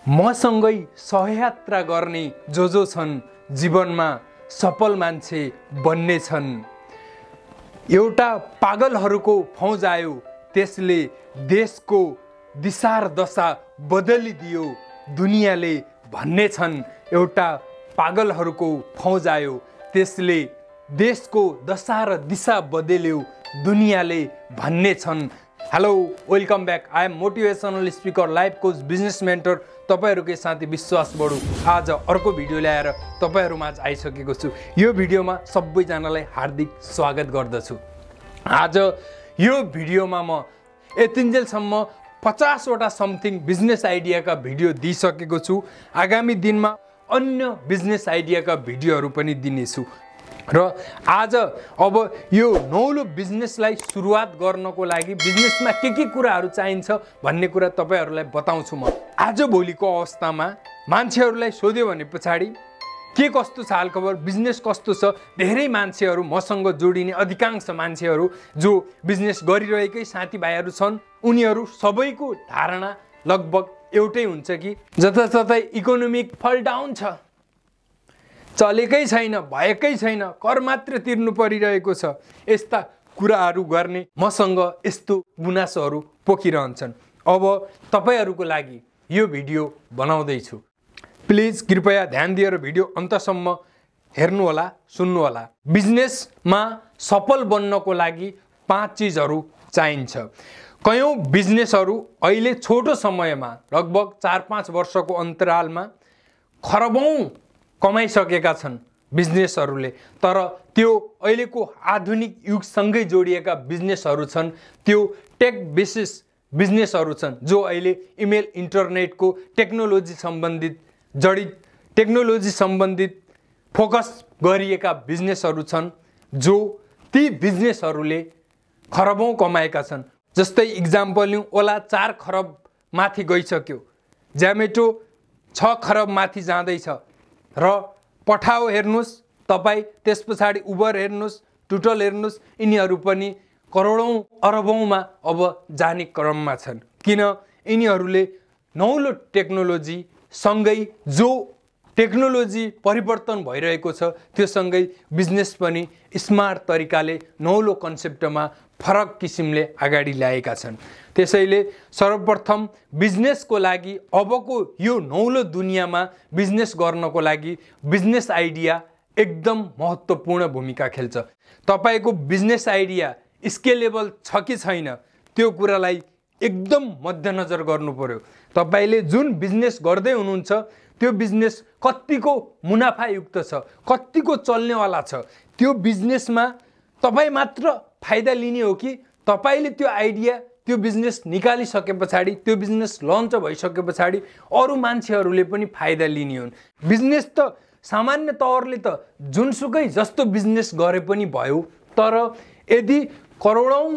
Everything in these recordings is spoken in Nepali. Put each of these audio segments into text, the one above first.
मसँगै सहयात्रा गर्ने जो छन् जीवनमा सफल मान्छे बन्ने छन्। एउटा पागलहरूको फौज आयो, त्यसले देशको दिशा र दशा बदलिदियो, दुनियाँले भन्ने छन्। एउटा पागलहरूको फौज आयो, त्यसले देशको दशा र दिशा बदल्यो, दुनियाँले भन्ने छन्। Hello, welcome back. I am motivational speaker, life coach, business mentor, तपाईहरुकै साथी विश्वास बढु। आज अर्को भिडियो ल्याएर तपाईहरुमाझ आइसकेको छु। यो भिडियोमा सबैजनालाई हार्दिक स्वागत गर्दछु। आज यो भिडियोमा म यतिन्जेलसम्म 50 वटा समथिङ बिजनेस आइडियाका भिडियो दिइसकेको छु। आगामी दिनमा अन्य बिजनेस आइडियाका भिडियोहरू पनि दिनेछु। र आज अब यो नौलो बिजनेसलाई सुरुवात गर्नको लागि बिजनेसमा के कुराहरू चाहिन्छ भन्ने कुरा तपाईहरुलाई बताउँछु। म आज भोलिको अवस्थामा मान्छेहरूलाई सोध्यो भने पछाडी के कस्तो छ हालखबर, बिजनेस कस्तो छ, धेरै मान्छेहरू मसँग जोडिने अधिकांश मान्छेहरू जो बिजनेस गरिरहेकै साथीभाइहरू छन्, उनीहरू सबैको धारणा लगभग एउटै हुन्छ कि जताततै इकोनोमिक फल डाउन छ, चलेकै छैन, भएकै छैन, कर मात्र तिर्नु परिरहेको छ। यस्ता कुराहरू गर्ने मसँग यस्तो गुनासोहरू पोखिरहन्छन्। अब तपाईहरुको लागि यो भिडियो बनाउँदैछु। प्लिज कृपया ध्यान दिएर भिडियो अन्तसम्म हेर्नुहोला, सुन्नुहोला। बिजनेसमा सफल बन्नको लागि 5 चीजहरू चाहिन्छ। कयौं बिजनेसहरू अहिले छोटो समयमा लगभग 4-5 वर्षको अन्तरालमा खरबौं कमाइसकेका छन् बिजनेसहरूले। तर त्यो अहिलेको आधुनिक युगसँगै जोडिएका बिजनेसहरू छन्, त्यो टेक बेसिस बिजनेसहरू छन्, जो अहिले इमेल, इन्टरनेटको टेक्नोलोजी सम्बन्धित जडित टेक्नोलोजी सम्बन्धित फोकस गरिएका बिजनेसहरू छन्, जो ती बिजनेसहरूले खरबौं कमाएका छन्। जस्तै इक्जाम्पल लिउँ, ओला 4 खरब माथि गइसक्यो, ज्यामेटो 6 खरब माथि जाँदैछ र पठाओ हेर्नुस् तपाईँ, त्यस पछाडि उबर हेर्नुस्, टुटल हेर्नुस्, यिनीहरू पनि करोडौं अरबौंमा अब जाने क्रममा छन्। किन? यिनीहरूले नौलो टेक्नोलोजी सँगै जो टेक्नोलोजी परिवर्तन भइरहेको छ त्यो सँगै बिजनेस पनि स्मार्ट तरिकाले नौलो कन्सेप्टमा फरक किसिमले अगाडि ल्याएका छन्। त्यसैले सर्वप्रथम बिजनेसको लागि अबको यो नौलो दुनियाँमा बिजनेस गर्नको लागि बिजनेस आइडिया एकदम महत्त्वपूर्ण भूमिका खेल्छ। तपाईको बिजनेस आइडिया स्केलेबल छ कि छैन त्यो कुरालाई एकदम मध्यनजर गर्नु पर्यो। तपाईले जुन बिजनेस गर्दै हुनुहुन्छ त्यो बिजनेस कतिको मुनाफायुक्त छ, कतिको चल्नेवाला छ, त्यो बिजनेसमा तपाई मात्र फाइदा लिने हो कि तपाईले त्यो आइडिया, त्यो बिजनेस निकालिसके पछाडि, त्यो बिजनेस लन्च भइसके पछाडि अरू मान्छेहरूले पनि फाइदा लिने हुन्। बिजनेस त सामान्य तवरले त जुनसुकै जस्तो बिजनेस गरे पनि भयो, तर यदि करोडौं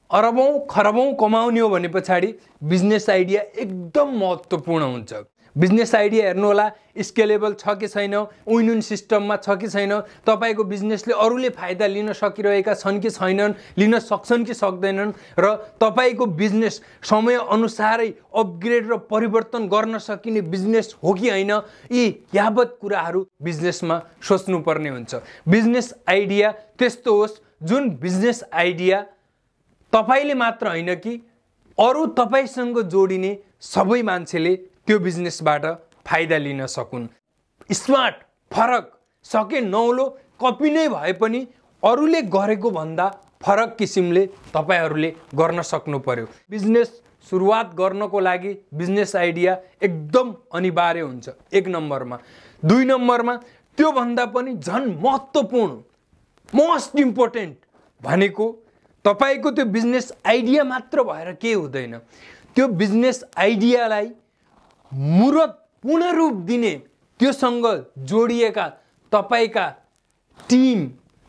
अरबौं खरबौं कमाउने हो भने पछाडि बिजनेस आइडिया एकदम महत्त्वपूर्ण हुन्छ। बिजनेस आइडिया हेर्नुहोला, स्केलेबल छ कि छैन, विन सिस्टममा छ कि छैन, तपाईको बिजनेसले अरूले फाइदा लिन सकिरहेका छन् कि छैनन्, लिन सक्छन् कि सक्दैनन्, र तपाईको बिजनेस समय अनुसारै अपग्रेड र परिवर्तन गर्न सकिने बिजनेस हो कि होइन, यी यावत कुराहरू बिजनेसमा सोच्नुपर्ने हुन्छ। बिजनेस आइडिया त्यस्तो होस् जुन बिजनेस आइडिया तपाईले मात्र होइन कि अरू तपाईसँग जोडिने सबै मान्छेले त्यो बिजनेसबाट फाइदा लिन सकुन्। स्मार्ट, फरक, सके नौलो, कपी नै भए पनि अरूले गरेको भन्दा फरक किसिमले तपाईहरूले गर्न सक्नु पर्यो। बिजनेस सुरुवात गर्नको लागि बिजनेस आइडिया एकदम अनिवार्य हुन्छ, 1 नम्बरमा। 2 नम्बरमा त्यो भन्दा पनि झन् महत्त्वपूर्ण, मोस्ट इम्पोर्टेन्ट भनेको तपाईको त्यो बिजनेस आइडिया मात्र भएर के हुँदैन, त्यो बिजनेस आइडियालाई मूर्त पूर्ण रूप दिने त्योसँग जोडिएका तपाईका टिम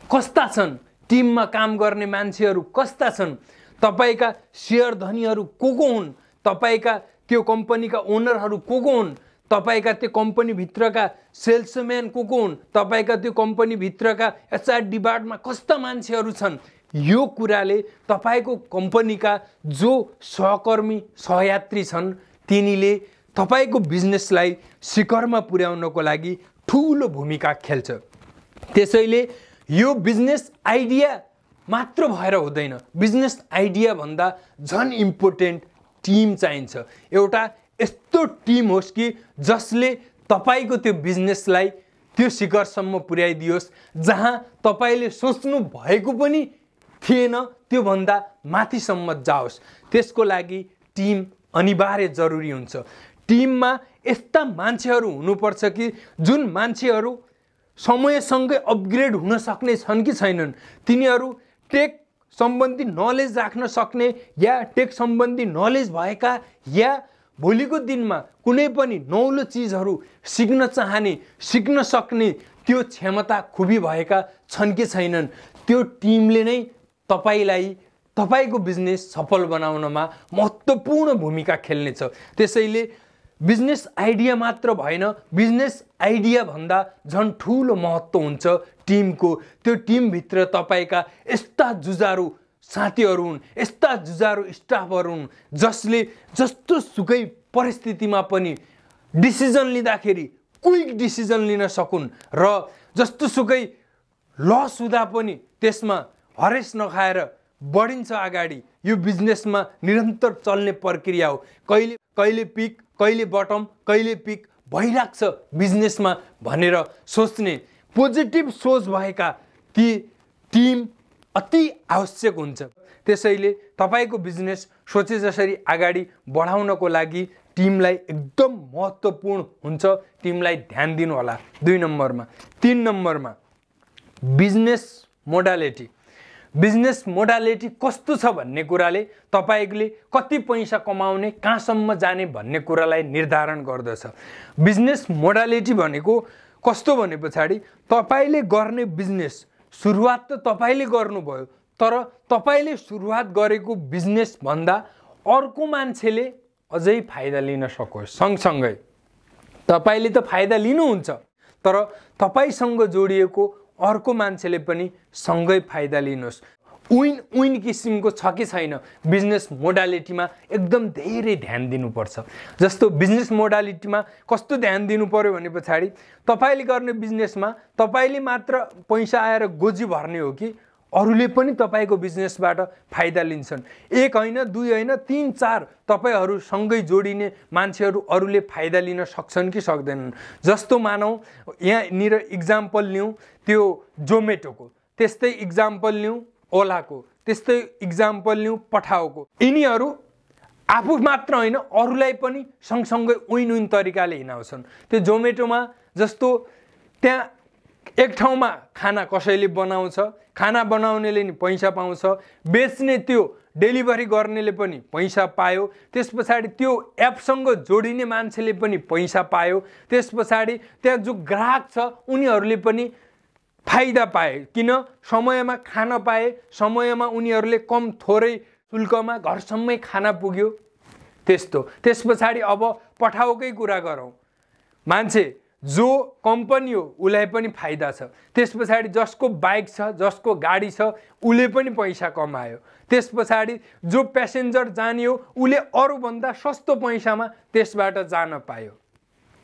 कस्ता छन्, टिममा काम गर्ने मान्छेहरू कस्ता छन्, तपाईका शेयर धनीहरू को हुन्, तपाईका त्यो कम्पनीका ओनरहरू को हुन्, तपाईका त्यो कम्पनी भित्रका सेल्सम्यान को हुन्, तपाईका त्यो कम्पनी भित्रका एचआर डिपार्टमेन्टमा कस्ता मान्छेहरू छन्, यो कुराले तपाईको कम्पनीका जो सहकर्मी सहयात्री छन् तिनीले तपाईको बिजनेसलाई शिखरमा पुर्याउनको लागि ठूलो भूमिका खेल्छ। त्यसैले यो बिजनेस आइडिया मात्र भएर हुँदैन, बिजनेस आइडिया भन्दा झन इम्पोर्टेन्ट टिम चाहिन्छ। एउटा यस्तो टिम होस् कि जसले तपाईको त्यो बिजनेसलाई त्यो शिखरसम्म पुर्याइदियोस् जहाँ तपाईले सोच्नु भएको पनि थिएन त्यो भन्दा माथिसम्म जाओस्। त्यसको लागि टिम अनिवार्य जरुरी हुन्छ। टिममा यस्ता मान्छेहरू हुनुपर्छ कि जुन मान्छेहरू समयसँगै अपग्रेड हुन सक्ने छन् कि छैनन्, तिनीहरू टेक सम्बन्धी नलेज राख्न सक्ने या टेक सम्बन्धी नलेज भएका या भोलिको दिनमा कुनै पनि नौलो चिजहरू सिक्न चाहने, सिक्न सक्ने त्यो क्षमता खुबी भएका छन् कि छैनन्, त्यो टिमले नै तपाईलाई तपाईको बिजनेस सफल बनाउनमा महत्त्वपूर्ण भूमिका खेल्नेछ। त्यसैले बिजनेस आइडिया मात्र भएन, बिजनेस आइडिया भन्दा झन् ठूलो महत्त्व हुन्छ टिमको। त्यो टिमभित्र तपाईका यस्ता जुझारु साथीहरू हुन्, यस्ता जुझारु स्टाफहरू हुन् जसले जस्तो सुकै परिस्थितिमा पनि डिसिजन लिँदाखेरि क्विक डिसिजन लिन सकुन् र जस्तो सुकै लस हुँदा पनि त्यसमा हरेस नखाएर बढिन्छ अगाडि। यो बिजनेसमा निरन्तर चल्ने प्रक्रिया हो। कहिले पिक, कहिले बटम, कहिले पिक भइराख्छ बिजनेसमा भनेर सोच्ने पोजिटिभ सोच भएका ती टिम अति आवश्यक हुन्छ। त्यसैले तपाईको बिजनेस सोचे जसरी अगाडि बढाउनको लागि टिमलाई एकदम महत्त्वपूर्ण हुन्छ। टिमलाई ध्यान दिनु होला। 2 नम्बरमा। 3 नम्बरमा बिजनेस मोडालिटी। बिजनेस मोडालिटी कस्तो छ भन्ने कुराले तपाईले कति पैसा कमाउने, कहाँसम्म जाने भन्ने कुरालाई निर्धारण गर्दछ। बिजनेस मोडालिटी भनेको कस्तो भने पछाडि तपाईले गर्ने बिजनेस सुरुवात त तपाईले गर्नुभयो, तर तपाईले सुरुवात गरेको बिजनेस भन्दा अर्को मान्छेले अझै फाइदा लिन सकोस्। सँगसँगै तपाईले त फाइदा लिनुहुन्छ, तर तपाईसँग जोडिएको अर्को मान्छेले पनि सँगै फाइदा लिनुहोस्। विन विन किसिमको छ कि छैन, बिजनेस मोडालिटीमा एकदम धेरै ध्यान दिनुपर्छ। जस्तो बिजनेस मोडालिटीमा कस्तो ध्यान दिनु पर्यो भने पछाडि तपाईले गर्ने बिजनेसमा तपाईले मात्र पैसा आएर गोजी भर्ने हो कि अरूले पनि तपाईको बिजनेसबाट फाइदा लिन्छन्। 1 होइन, 2 होइन, 3, 4 तपाईहरू सँगै जोडिने मान्छेहरू अरूले फाइदा लिन सक्छन् कि सक्दैनन्। जस्तो मानौ यहाँनिर इक्जाम्पल लिउँ त्यो जोमेटोको, त्यस्तै इक्जाम्पल लिउँ ओलाको, त्यस्तै इक्जाम्पल लिउँ पठाओको। यिनीहरू आफू मात्र होइन अरूलाई पनि सँगसँगै विन विन तरिकाले हिँडाउँछन्। त्यो जोमेटोमा जस्तो त्यहाँ एक ठाउँमा खाना कसैले बनाउँछ, खाना बनाउनेले नि पैसा पाउँछ, बेच्ने त्यो डेलिभरी गर्नेले पनि पैसा पायो, त्यस पछाडि त्यो एपसँग जोडिने मान्छेले पनि पैसा पायो, त्यस पछाडि त्यहाँ जो ग्राहक छ उनीहरूले पनि फाइदा पाए। किन? समयमा खान पाए, समयमा उनीहरूले कम थोरै शुल्कमा घरसम्मै खाना पुग्यो। त्यस्तो। त्यस पछाडि अब पठाओकै कुरा गरौँ, मान्छे जो कम्पनी हो उसलाई पनि फाइदा छ। त्यस पछाडि जसको बाइक छ, जसको गाडी छ उसले पनि पैसा कमायो। त्यस पछाडि जो प्यासेन्जर जाने हो उसले अरूभन्दा सस्तो पैसामा त्यसबाट जान पायो।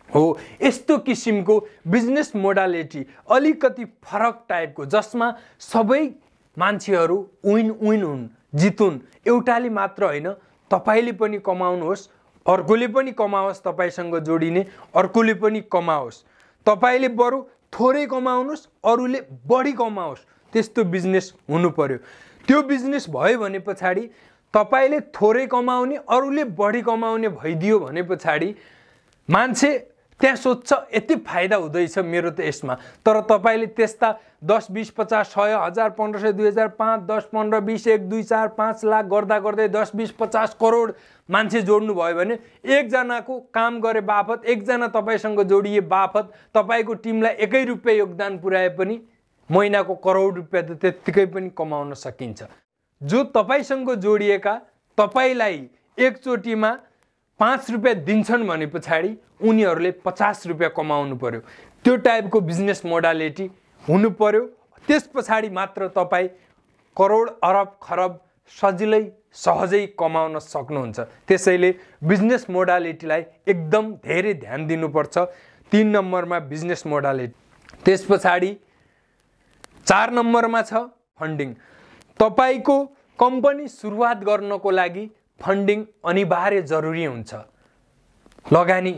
हो यस्तो किसिमको बिजनेस मोडालिटी अलिकति फरक टाइपको, जसमा सबै मान्छेहरू विन विन हुन्, जितुन्। एउटाले मात्र होइन, तपाईले पनि कमाउनुहोस्, अर्कोले पनि कमाओस्, तपाईसँग जोडिने अर्कोले पनि कमाओस्। तपाईले बरु थोरै कमाउनुहोस्, अरूले बढी कमाओस्, त्यस्तो बिजनेस हुनु पर्यो। त्यो बिजनेस भयो भने पछाडि तपाईले थोरै कमाउने, अरूले बढी कमाउने भइदियो भने पछाडि मान्छे त्यहाँ सोध्छ यति फाइदा हुँदैछ मेरो त यसमा, तर तपाईले त्यस्ता 10, 20, 50, 100, 1000, 1500, 2000, 5, 10, 15, 20, 1, 2, 4, 5 लाख गर्दा गर्दै 10, 20, 50 करोड मान्छे जोड्नु भयो भने एकजनाको काम गरे बापत, एकजना तपाईसँग जोडिए बापत तपाईको टिमलाई 1 रुपैयाँ योगदान पुर्याए पनि महिनाको करोड रुपैयाँ त त्यतिकै पनि कमाउन सकिन्छ। जो तपाईसँग जोडिएका तपाईलाई एकचोटीमा 5 रुपैयाँ दिन्छन् भने पछाडि उनीहरूले 50 रुपैयाँ कमाउनु पर्यो। त्यो टाइपको बिजनेस मोडालिटी हुनु पर्यो। त्यस पछाडि मात्र तपाई करोड, अरब, खरब सजिलै सहजै कमाउन सक्नुहुन्छ। त्यसैले बिजनेस मोडालिटीलाई एकदम धेरै ध्यान दिनुपर्छ। 3 नम्बरमा बिजनेस मोडालिटी। त्यस पछाडि 4 नम्बरमा छ फन्डिङ। तपाईको कम्पनी सुरुवात गर्नको लागि फन्डिङ अनिवार्य जरुरी हुन्छ, लगानी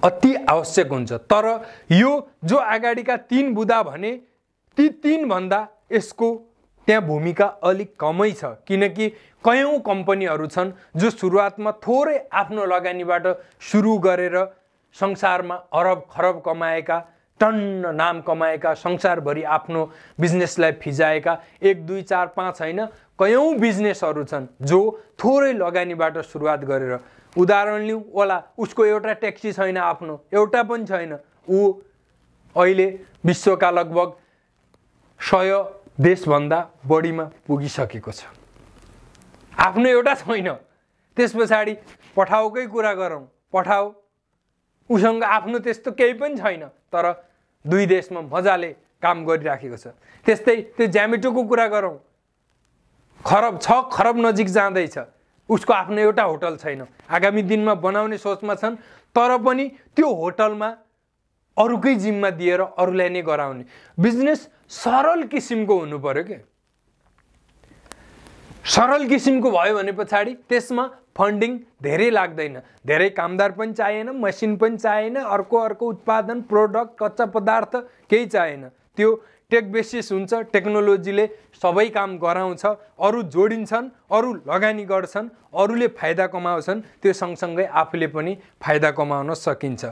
अति आवश्यक हुन्छ। तर यो जो अगाडिका 3 बुदा भने ती 3 भन्दा यसको त्यहाँ भूमिका अलिक कमै छ, किनकि कयौं कम्पनीहरू छन् जो सुरुवातमा थोरै आफ्नो लगानीबाट सुरु गरेर संसारमा अरब खरब कमाएका, टन्न नाम कमाएका, संसारभरि आफ्नो बिजनेसलाई फिजाएका 1 2 4 5 हैन कयौं बिजनेसहरू छन् जो थोरै लगानीबाट सुरुवात गरेर। उदाहरण लिउँ, होला उसको एउटा ट्याक्सी छैन, आफ्नो एउटा पनि छैन, ऊ अहिले विश्वका लगभग 100 देशभन्दा बढीमा पुगिसकेको छ, आफ्नो एउटा छैन। त्यस पछाडि पठाउकै कुरा गरौँ, पठाउ, उसँग आफ्नो त्यस्तो केही पनि छैन, तर 2 देशमा मजाले काम गरिराखेको छ। त्यस्तै त्यो ज्यामेटोको कुरा गरौँ, खरब 6 खरब नजिक जाँदैछ, उसको आफ्नो एउटा होटल छैन, आगामी दिनमा बनाउने सोचमा छन्, तर पनि त्यो होटलमा अरूकै जिम्मा दिएर अरूलाई नै गराउने। बिजनेस सरल किसिमको हुनु पर्यो के, सरल किसिमको भयो भने पछाडि त्यसमा फन्डिङ धेरै लाग्दैन, धेरै कामदार पनि चाहिएन, मसिन पनि चाहिएन, अर्को उत्पादन प्रोडक्ट कच्चा पदार्थ केही चाहिएन। त्यो टेक बेसिस हुन्छ, टेक्नोलोजीले सबै काम गराउँछ, अरू जोडिन्छन्, अरू लगानी गर्छन्, अरूले फाइदा कमाउँछन्, त्यो सँगसँगै आफूले पनि फाइदा कमाउन सकिन्छ।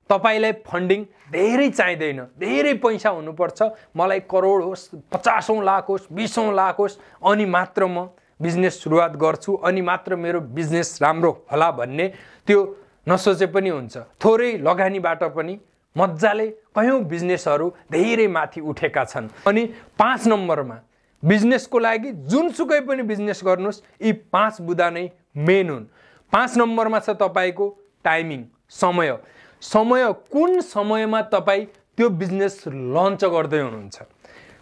तपाईलाई फन्डिङ धेरै चाहिँदैन, धेरै पैसा हुनुपर्छ, मलाई करोड होस्, 50औं लाख होस्, 20औं लाख होस्, अनि मात्र म बिजनेस सुरुवात गर्छु, अनि मात्र मेरो बिजनेस राम्रो होला भन्ने त्यो नसोचे पनि हुन्छ। थोरै लगानीबाट पनि मजाले कयौं बिजनेसहरू धेरै माथि उठेका छन्। अनि 5 नम्बरमा बिजनेसको लागि जुनसुकै पनि बिजनेस गर्नुस्, यी 5 बुदा नै मेन हुन्। 5 नम्बरमा छ तपाईको टाइमिङ, समय। समय, कुन समयमा तपाईँ त्यो बिजनेस लन्च गर्दै हुनुहुन्छ,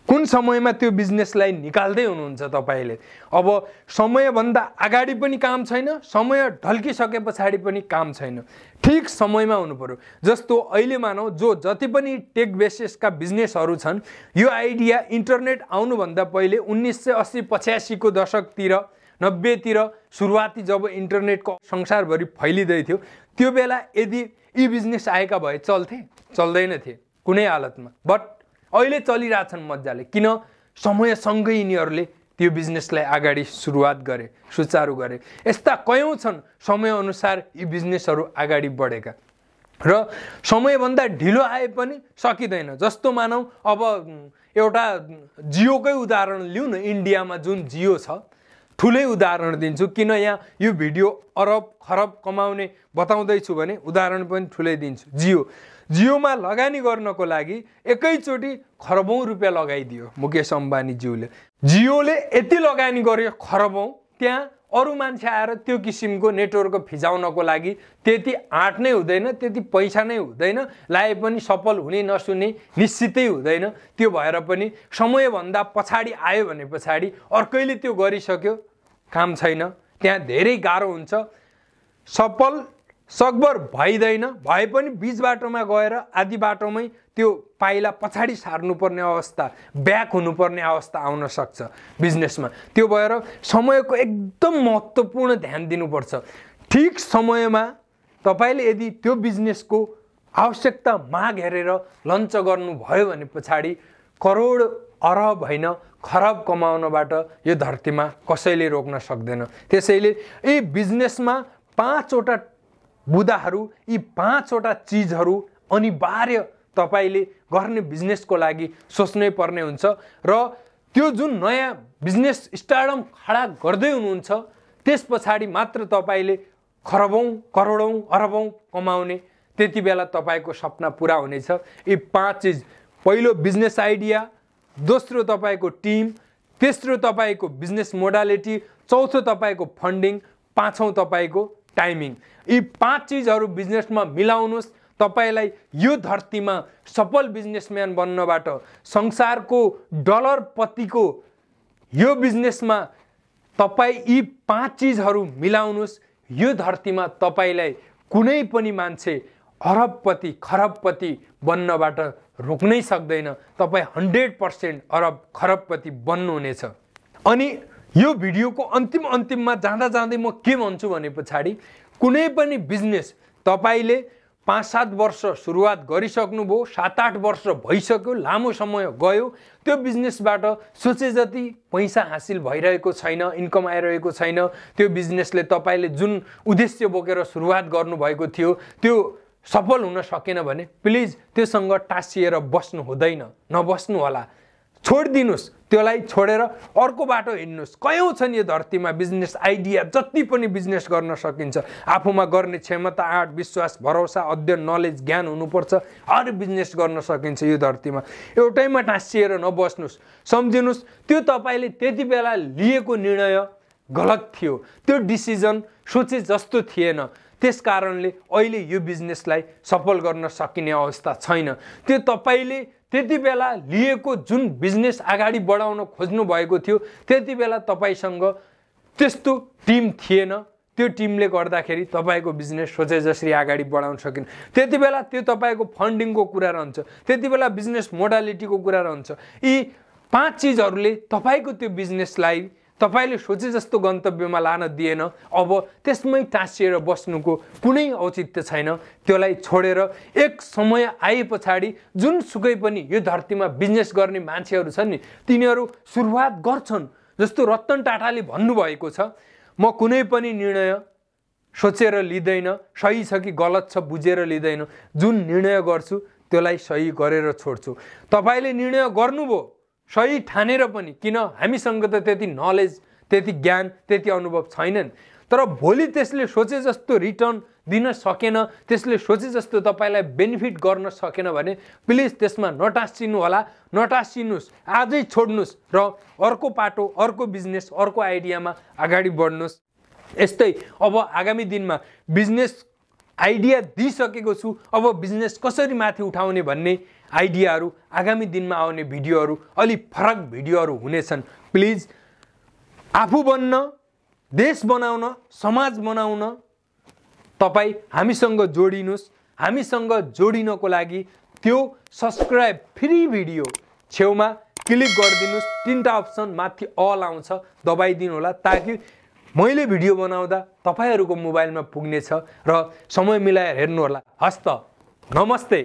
कुन समयमा त्यो बिजनेसलाई निकाल्दै हुनुहुन्छ तपाईँले। अब समयभन्दा अगाडि पनि काम छैन, समय ढल्किसके पछाडि पनि काम छैन, ठिक समयमा हुनु पर्यो। जस्तो अहिले मानौ जो जति पनि टेक बेसिसका बिजनेसहरू छन्, यो आइडिया इन्टरनेट आउनुभन्दा पहिले 1980-85 को दशकतिर 90 तिर सुरुवाती जब इन्टरनेटको संसारभरि फैलिँदै थियो, त्यो बेला यदि यी बिजनेस आएका भए चल्थे, चल्दैन थिए कुनै हालतमा। बट अहिले चलिरहेछन् मजाले, किन समयसँगै यिनीहरूले त्यो बिजनेसलाई अगाडि सुरुवात गरे, सुचारू गरे। यस्ता कयौं छन् समयअनुसार यी बिजनेसहरू अगाडि बढेका, र समयभन्दा ढिलो आए पनि सकिँदैन। जस्तो मानौ अब एउटा जियोकै उदाहरण लिउँ न, इन्डियामा जुन जियो छ, ठुलै उदाहरण दिन्छु, किन यहाँ यो भिडियो अरब खरब कमाउने बताउँदैछु भने उदाहरण पनि ठुलै दिन्छु। जियोमा लगानी गर्नको लागि एकैचोटि खरबौं रुपियाँ लगाइदियो मुकेश अम्बानीज्यूले। जियोले यति लगानी गर्यो खरबौं, त्यहाँ अरू मान्छे आएर त्यो किसिमको नेटवर्क फिजाउनको लागि त्यति आँट नै हुँदैन, त्यति पैसा नै हुँदैन, लाए पनि सफल हुने नसुने निश्चितै हुँदैन। त्यो भएर पनि समयभन्दा पछाडि आयो भने पछाडि अर्कैले त्यो गरिसक्यो, काम छैन, त्यहाँ धेरै गाह्रो हुन्छ, सफल सकभर भइदैन, भए पनि बीच बाटोमा गएर आधी बाटोमै त्यो पाइला पछाडि सार्नुपर्ने अवस्था, ब्याक हुनुपर्ने अवस्था आउन सक्छ बिजनेसमा। त्यो भएर समयको एकदम महत्त्वपूर्ण ध्यान दिनुपर्छ। ठिक समयमा तपाईले यदि त्यो बिजनेसको आवश्यकता माग हेरेर लन्च गर्नुभयो भने पछाडि करोड अरब हैन खरब कमाउनबाट यो धरतीमा कसैले रोक्न सक्दैन। त्यसैले यी बिजनेसमा 5 वटा बुदाहरू, यी 5 वटा चीजहरू अनिवार्य तपाईले गर्ने बिजनेसको लागि सोच्नै पर्ने हुन्छ। र त्यो जुन नयाँ बिजनेस स्टार्टअप खडा गर्दै हुनुहुन्छ त्यस पछाडि मात्र तपाईले खरबौं करोडौं अरबौं कमाउने, त्यति बेला तपाईको सपना पूरा हुनेछ। यी 5 चीज, पहिलो बिजनेस आइडिया, दोस्रो तपाईको टिम, तेस्रो तपाईको बिजनेस मोडालिटी, चौथो तपाईको फन्डिङ, पाँचौं तपाईको टाइमिङ। यी 5 चीजहरू बिजनेसमा मिलाउनुस्, तपाईलाई यो धरतीमा सफल बिजनेसम्यान बन्नबाट, संसारको डलरपतिको यो बिजनेसमा तपाई यी 5 चीजहरू मिलाउनुस्, यो धरतीमा तपाईलाई कुनै पनि मान्छे अरबपति खरबपति बन्नबाट रोक्नै सक्दैन। तपाई 100% अरब खरबपति बन्नुहुनेछ। अनि यो भिडियोको अन्तिममा जाँदा म के भन्छु भने पछाडी कुनै पनि बिजनेस तपाईले 5-7 वर्ष सुरुवात गरिसक्नुभयो, 7-8 वर्ष भइसक्यो, लामो समय गयो, त्यो बिजनेसबाट सोचे जति पैसा हासिल भइरहेको छैन, इन्कम आइरहेको छैन, त्यो बिजनेसले तपाईले जुन उद्देश्य बोकेर सुरुवात गर्नुभएको थियो त्यो सफल हुन सकेन भने प्लिज त्योसँग टाँसिएर बस्नु हुँदैन, नबस्नु होला, छोडिदिनुस्। त्यसलाई छोडेर अर्को बाटो हिँड्नुस्। कयौं छन् यो धरतीमा बिजनेस आइडिया, जति पनि बिजनेस गर्न सकिन्छ। आफूमा गर्ने क्षमता, आँट, विश्वास, भरोसा, अध्ययन, नलेज, ज्ञान हुनुपर्छ। हर बिजनेस गर्न सकिन्छ यो धरतीमा। एउटैमा टाँसिएर नबस्नुस्। सम्झिनुस् त्यो तपाईले त्यति बेला लिएको निर्णय गलत थियो, त्यो डिसिजन सोचे जस्तो थिएन। त्यसकारणले अहिले यो बिजनेसलाई सफल गर्न सकिने अवस्था छैन। त्यो तपाईले त्यति बेला लिएको जुन बिजनेस अगाडि बढाउन खोज्नु भएको थियो त्यति बेला तपाईसँग त्यस्तो टिम थिएन। त्यो टिमले गर्दाखेरि तपाईको बिजनेस सोचे जसरी अगाडि बढाउन सकिन। त्यति बेला त्यो तपाईको फन्डिङको कुरा रहन्छ, त्यति बेला बिजनेस मोडालिटीको कुरा रहन्छ। यी 5 चीजहरूले तपाईको त्यो बिजनेसलाई तपाईले सोचे जस्तो गन्तव्यमा लान दिएन। अब त्यसमै टाँसिएर बस्नुको कुनै औचित्य छैन। त्यसलाई छोडेर एक समय आए पछाडी जुन सुकै पनि यो धरतीमा बिजनेस गर्ने मान्छेहरू छन् नि, तिनीहरू सुरुवात गर्छन्। जस्तो रतन टाटाले भन्नुभएको छ, म कुनै पनि निर्णय सोचेर लिँदैन, सही छ कि गलत छ बुझेर लिँदैन, जुन निर्णय गर्छु त्यसलाई सही गरेर छोड्छु। तपाईले निर्णय गर्नुभयो सही ठानेर पनि, किन हामीसँग त त्यति नलेज, त्यति ज्ञान, त्यति अनुभव छैनन्, तर भोलि त्यसले सोचे जस्तो रिटर्न दिन सकेन, त्यसले सोचे जस्तो तपाईलाई बेनिफिट गर्न सकेन भने प्लिज त्यसमा नटाँसिनु होला, नटाँसिनुस्, आजै छोड्नुस् र अर्को पाटो, अर्को बिजनेस, अर्को आइडियामा अगाडि बढ्नुस्। यस्तै अब आगामी दिनमा बिजनेस आइडिया दिइसकेको छु, अब बिजनेस कसरी माथि उठाउने भन्ने आइडियाहरू आगामी दिनमा आउने भिडियोहरू अलि फरक भिडियोहरू हुनेछन्। प्लिज आफू बन्न, देश बनाउन, समाज बनाउन तपाई हामीसँग जोडिनुस्। हामीसँग जोडिनको लागि त्यो सब्स्क्राइब फ्री भिडियो छेउमा क्लिक गरिदिनुस्। 3टा अप्सन माथि अल आउँछ, दबाइदिनु होला ताकि मैले भिडियो बनाउँदा तपाईहरुको मोबाइलमा पुग्नेछ र समय मिलाएर हेर्नु होला। हस्त, नमस्ते।